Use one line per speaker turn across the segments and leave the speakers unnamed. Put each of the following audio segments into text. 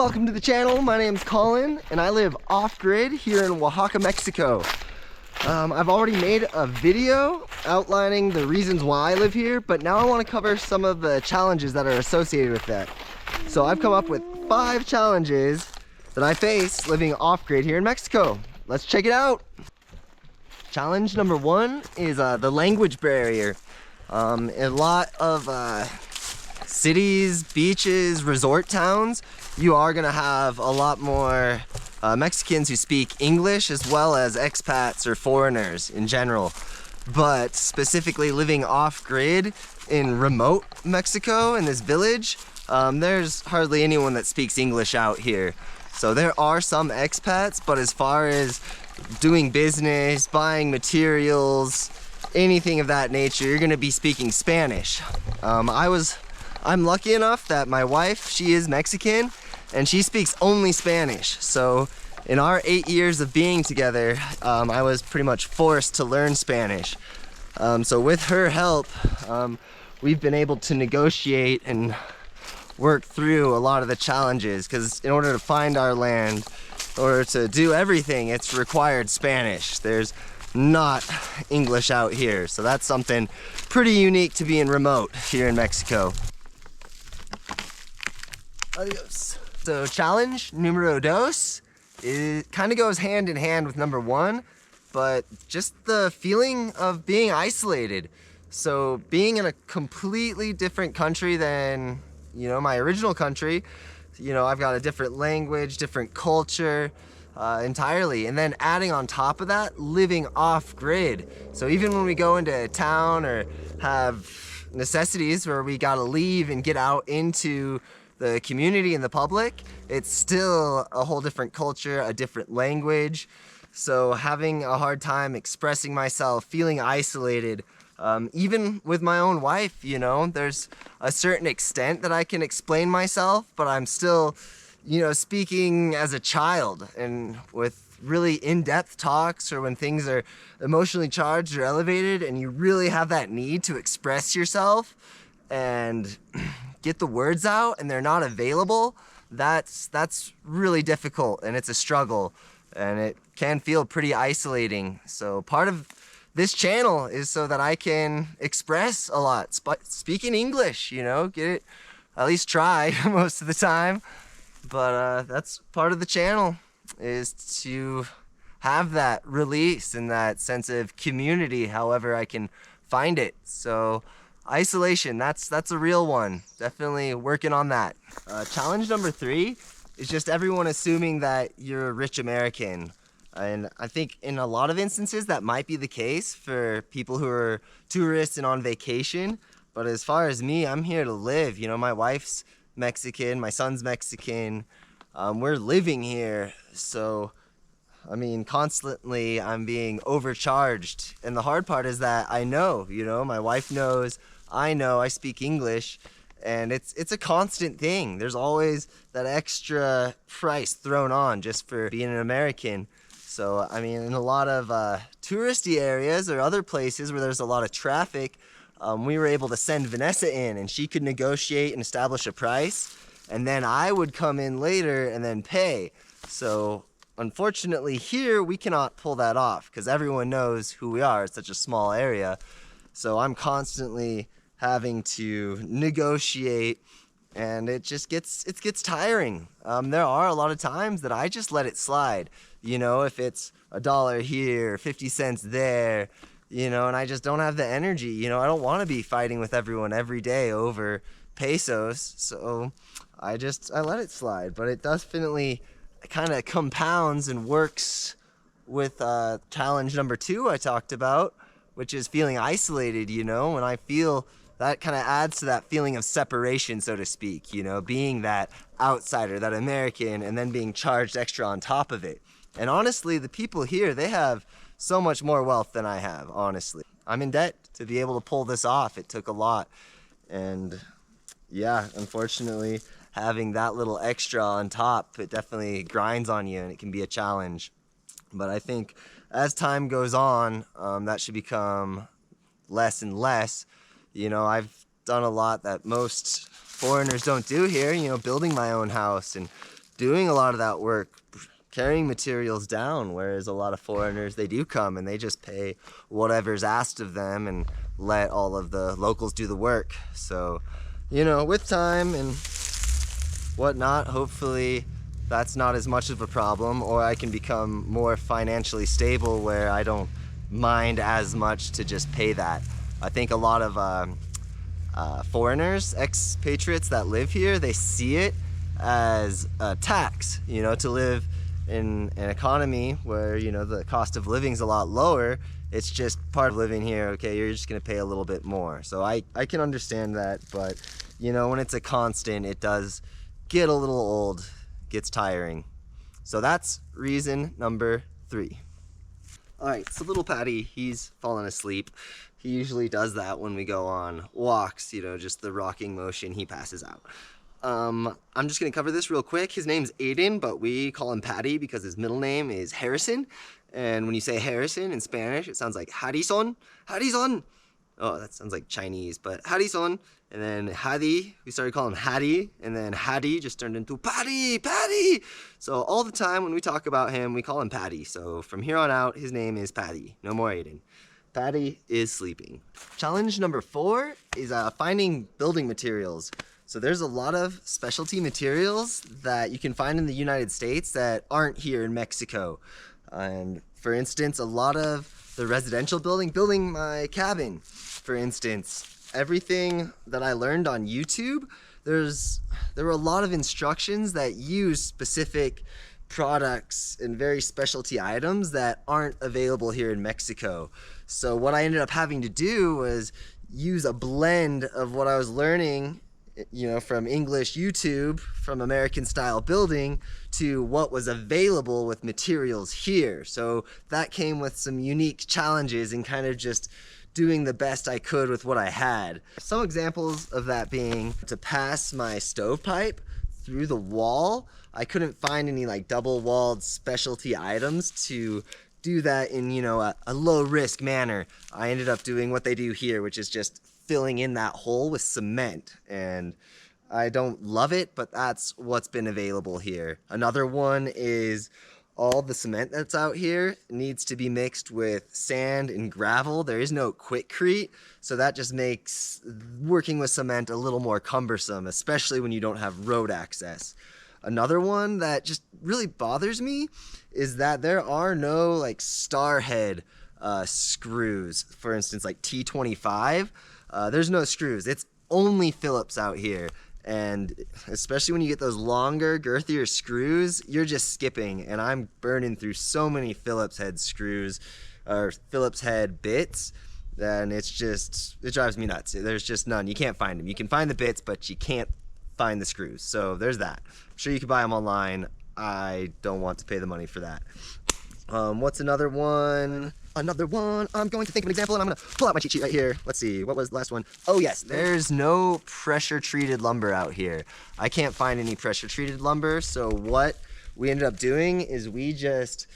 Welcome to the channel. My name's Colin and I live off-grid here in Oaxaca, Mexico. I've already made a video outlining the reasons why I live here, but now I want to cover some of the challenges that are associated with that. So I've come up with 5 challenges that I face living off-grid here in Mexico. Let's check it out. Challenge number 1 is the language barrier. A lot of cities, beaches, resort towns, you are gonna have a lot more Mexicans who speak English as well as expats or foreigners in general. But specifically living off-grid in remote Mexico in this village, there's hardly anyone that speaks English out here. So there are some expats, but as far as doing business, buying materials, anything of that nature, you're gonna be speaking Spanish. I'm lucky enough that my wife, she is Mexican and she speaks only Spanish. So in our 8 years of being together, I was pretty much forced to learn Spanish. So with her help, we've been able to negotiate and work through a lot of the challenges, because in order to find our land, in order to do everything, it's required Spanish. There's not English out here. So that's something pretty unique to being remote here in Mexico. Adios. So challenge numero dos, it kind of goes hand in hand with number 1, but just the feeling of being isolated. So being in a completely different country than, my original country, I've got a different language, different culture, entirely. And then adding on top of that, living off-grid. So even when we go into a town or have necessities where we gotta leave and get out into the community and the public, it's still a whole different culture, a different language. So having a hard time expressing myself, feeling isolated, even with my own wife, there's a certain extent that I can explain myself, but I'm still, speaking as a child. And with really in-depth talks, or when things are emotionally charged or elevated and you really have that need to express yourself and get the words out and they're not available, that's really difficult, and it's a struggle, and it can feel pretty isolating. So part of this channel is so that I can express a lot, speaking English, get it, at least try most of the time. But that's part of the channel, is to have that release and that sense of community however I can find it. So isolation, that's a real one. Definitely working on that. Challenge number 3 is just everyone assuming that you're a rich American. And I think in a lot of instances that might be the case for people who are tourists and on vacation. But as far as me, I'm here to live. My wife's Mexican, my son's Mexican. We're living here. So, constantly I'm being overcharged. And the hard part is that I know, my wife knows, I know I speak English, and it's a constant thing. There's always that extra price thrown on just for being an American. So, in a lot of touristy areas or other places where there's a lot of traffic, we were able to send Vanessa in, and she could negotiate and establish a price, and then I would come in later and then pay. So unfortunately here we cannot pull that off because everyone knows who we are. It's such a small area. So I'm constantly having to negotiate, and it gets tiring. There are a lot of times that I just let it slide. If it's $1 here, 50 cents there, and I just don't have the energy. I don't want to be fighting with everyone every day over pesos. So I let it slide. But it definitely kind of compounds and works with challenge number 2 I talked about, which is feeling isolated. When I feel that, kind of adds to that feeling of separation, so to speak, being that outsider, that American, and then being charged extra on top of it. And honestly, the people here, they have so much more wealth than I have, honestly. I'm in debt to be able to pull this off. It took a lot. And yeah, unfortunately, having that little extra on top, it definitely grinds on you, and it can be a challenge. But I think as time goes on, that should become less and less. I've done a lot that most foreigners don't do here, building my own house and doing a lot of that work, carrying materials down, whereas a lot of foreigners, they do come and they just pay whatever's asked of them and let all of the locals do the work. So, with time and whatnot, hopefully that's not as much of a problem, or I can become more financially stable where I don't mind as much to just pay that. I think a lot of foreigners, expatriates that live here, they see it as a tax, to live in an economy where, the cost of living is a lot lower. It's just part of living here. Okay, you're just going to pay a little bit more. So I can understand that, but, when it's a constant, it does get a little old, gets tiring. So that's reason number 3. All right, so little Patty, he's fallen asleep. He usually does that when we go on walks, just the rocking motion, he passes out. I'm just gonna cover this real quick. His name's Aiden, but we call him Patty because his middle name is Harrison. And when you say Harrison in Spanish, it sounds like Harrison, Harrison. Oh, that sounds like Chinese, but Harrison. And then Hadi, we started calling him Hadi, and then Hadi just turned into Patty, Patty. So all the time when we talk about him, we call him Patty. So from here on out, his name is Patty. No more Aiden. Patty is sleeping. Challenge number 4 is finding building materials. So there's a lot of specialty materials that you can find in the United States that aren't here in Mexico. And for instance, a lot of the residential building my cabin, for instance, everything that I learned on YouTube, there were a lot of instructions that use specific products and very specialty items that aren't available here in Mexico. So what I ended up having to do was use a blend of what I was learning, from English YouTube, from American style building, to what was available with materials here. So that came with some unique challenges and kind of just doing the best I could with what I had. Some examples of that being to pass my stovepipe through the wall. I couldn't find any double-walled specialty items to do that in, a low-risk manner. I ended up doing what they do here, which is just filling in that hole with cement. And I don't love it, but that's what's been available here. Another one is all the cement that's out here needs to be mixed with sand and gravel. There is no Quikrete, so that just makes working with cement a little more cumbersome, especially when you don't have road access. Another one that just really bothers me is that there are no star head screws. For instance, T25, there's no screws. It's only Phillips out here. And especially when you get those longer, girthier screws, you're just skipping. And I'm burning through so many Phillips head screws or Phillips head bits. And it drives me nuts. There's just none. You can't find them. You can find the bits, but you can't find the screws. So there's that. I'm sure you can buy them online. I don't want to pay the money for that. What's another one? I'm going to think of an example, and I'm going to pull out my cheat sheet right here. Let's see, what was the last one? Oh yes, there's no pressure-treated lumber out here. I can't find any pressure-treated lumber, so what we ended up doing is we just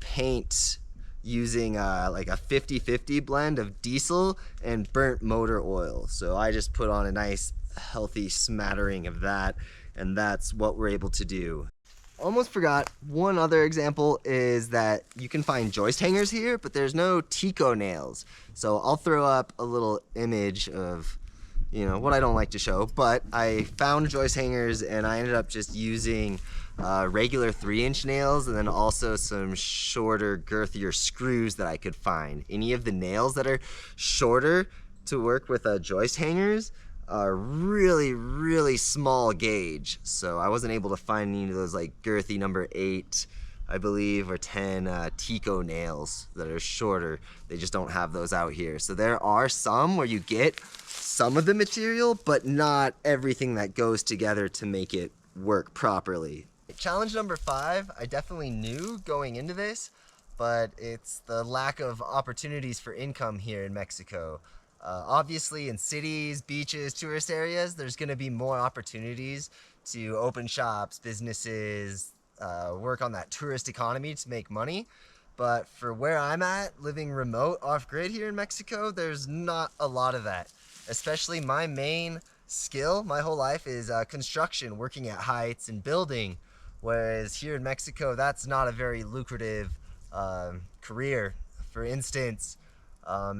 paint using a 50-50 blend of diesel and burnt motor oil. So I just put on a nice, healthy smattering of that, and that's what we're able to do. Almost forgot, one other example is that you can find joist hangers here, but there's no Tico nails. So I'll throw up a little image of, what I don't like to show, but I found joist hangers and I ended up just using regular 3-inch nails and then also some shorter, girthier screws that I could find. Any of the nails that are shorter to work with joist hangers are really, really small gauge, so I wasn't able to find any of those girthy number 8, I believe, or 10 Tico nails that are shorter. They just don't have those out here. So there are some where you get some of the material, but not everything that goes together to make it work properly. Challenge number 5, I definitely knew going into this, but it's the lack of opportunities for income here in Mexico. Obviously in cities, beaches, tourist areas, there's going to be more opportunities to open shops, businesses, work on that tourist economy to make money. But for where I'm at, living remote off-grid here in Mexico, there's not a lot of that. Especially my main skill my whole life is construction, working at heights and building. Whereas here in Mexico, that's not a very lucrative career. For instance,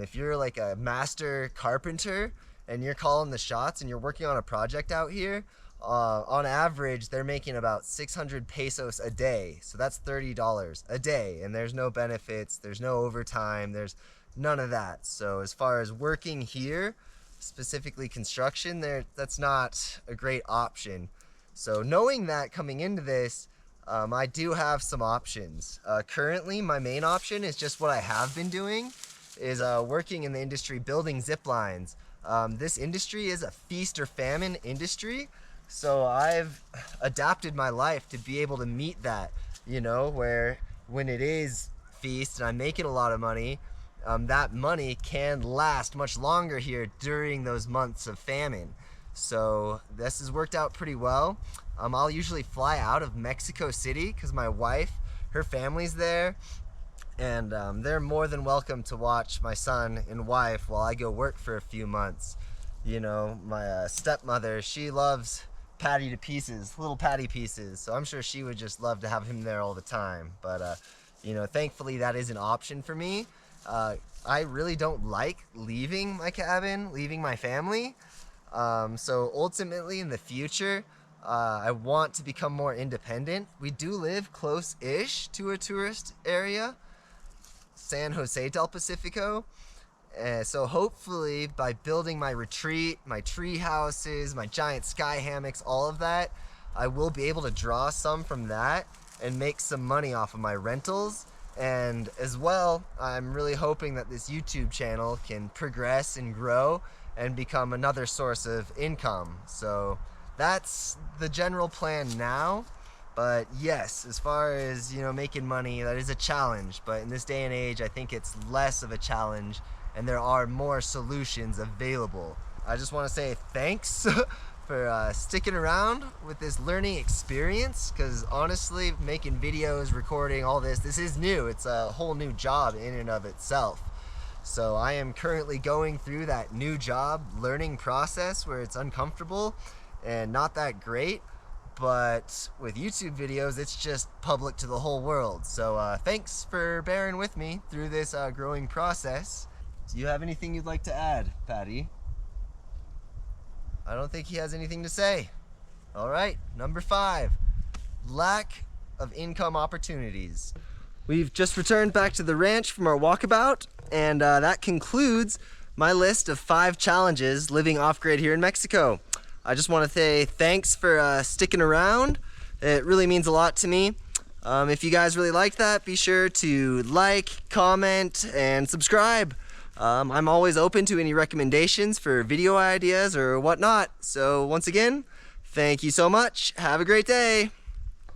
if you're like a master carpenter and you're calling the shots and you're working on a project out here, on average, they're making about 600 pesos a day. So that's $30 a day. And there's no benefits, there's no overtime, there's none of that. So as far as working here, specifically construction, that's not a great option. So knowing that coming into this, I do have some options. Currently, my main option is just what I have been doing, is working in the industry building zip lines. This industry is a feast or famine industry, so I've adapted my life to be able to meet that, you know, where when it is feast and I'm making a lot of money, that money can last much longer here during those months of famine. So this has worked out pretty well. I'll usually fly out of Mexico City because my wife, her family's there, and they're more than welcome to watch my son and wife while I go work for a few months. You know, my stepmother, she loves Patty to pieces, little Patty pieces, so I'm sure she would just love to have him there all the time. But you know, thankfully that is an option for me. I really don't like leaving my cabin, leaving my family. So ultimately in the future, I want to become more independent. We do live close-ish to a tourist area, San Jose del Pacifico. So hopefully by building my retreat, my tree houses, my giant sky hammocks, all of that, I will be able to draw some from that and make some money off of my rentals. And as well, I'm really hoping that this YouTube channel can progress and grow and become another source of income. So that's the general plan now. But yes, as far as, you know, making money, that is a challenge. But in this day and age, I think it's less of a challenge and there are more solutions available. I just want to say thanks for sticking around with this learning experience, because honestly, making videos, recording, all this is new. It's a whole new job in and of itself. So I am currently going through that new job learning process where it's uncomfortable and not that great, but with YouTube videos, it's just public to the whole world. So thanks for bearing with me through this growing process. Do you have anything you'd like to add, Patty? I don't think he has anything to say. All right, number 5, lack of income opportunities. We've just returned back to the ranch from our walkabout, and that concludes my list of 5 challenges living off-grid here in Mexico. I just want to say thanks for sticking around. It really means a lot to me. If you guys really like that, be sure to like, comment, and subscribe. I'm always open to any recommendations for video ideas or whatnot. So once again, thank you so much. Have a great day.